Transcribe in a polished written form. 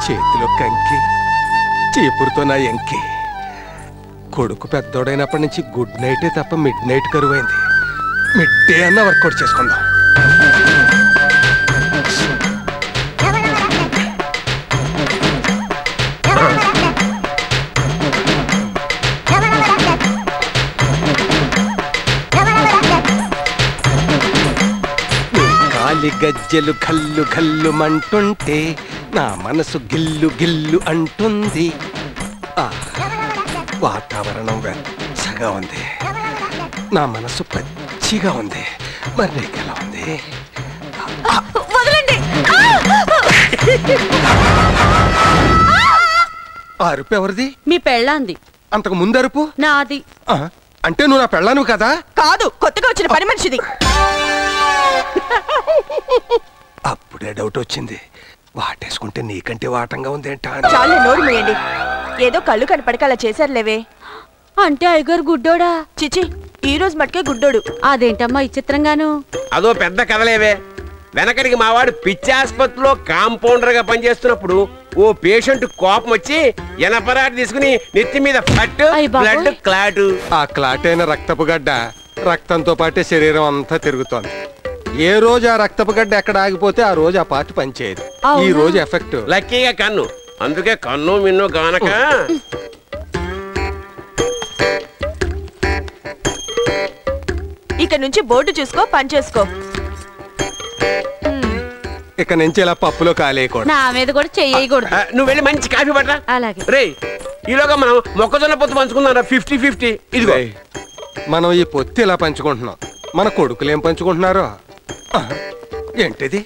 చేతిలో కంకి, చీపురుతో నా ఎంకి. కొడుకు పెద్దోడైనప్పటి నుంచి గుడ్ నైటే తప్ప మిడ్ నైట్ కరువైంది. మిడ్ డే అన్న వర్కౌట్ చేసుకుందాం. కాలి గజ్జెలు గల్లు గల్లు మంటుంటే నా మనసు గిల్లు గిల్లు అంటుంది. వాతావరణం వెచ్చగా ఉంది, నా మనసు పచ్చిగా ఉంది. మరి నీకెలా ఉంది? అరుపు ఎవరిది? మీ పెళ్ళాంది. అంతకు ముందు అరుపు నాది. అంటే నువ్వు నా పెళ్ళాను కదా? కాదు, కొత్తగా వచ్చిన పని మనిషిది. అప్పుడే డౌట్ వచ్చింది. వాటేసుకుంటే నీకంటే వాటంగా ఉందేంటా? చాలే, నోరు మూయండి. ఏదో కళ్ళు కనపడక అలా చేశారులేవే. అంటే అయ్యగారు గుడ్డోడా? చిచి, ఈ రోజు మటుకే గుడ్డోడు. అదేంటమ్మా విచిత్రంగాను? అదో పెద్ద కథలేవే. వెనకడికి మావాడు పిచ్చి ఆసుపత్రిలో కాంపౌండర్ గా పనిచేస్తున్నప్పుడు ఓ పేషెంట్ కోపం వచ్చి ఎనపరాటి తీసుకుని నెత్తి మీద పట్టు బ్లడ్ క్లాట్. ఆ క్లాట్ అయిన రక్తపు గడ్డ రక్తంతో పాటే శరీరం అంతా తిరుగుతోంది. ఏ రోజు ఆ రక్తపు గడ్డ ఎక్కడ ఆగిపోతే ఆ రోజు ఆ పార్టీ పనిచేయదు. ఈ రోజు ఎఫెక్ట్ లక్కీగా కన్ను, అందుకే కన్ను మిన్ను గానక. ఇక నుంచి బోర్డు చూసుకో, పని చేసుకో. ఇక నుంచి ఇలా పప్పులో కాలేయకూడదు. నా మీద కూడా చెయ్యకూడదు. నువ్వు వెళ్ళి మంచి కాఫీ పట్టరా. అలాగే. రే, ఈలోగా మనం మొక్కజొన్న పొత్తు పంచుకుందాం. 50-50. ఇదిగో మనం ఈ పొత్తు ఇలా పంచుకుంటున్నాం, మన కొడుకులు ఏం పంచుకుంటున్నారో. ఏంటిది?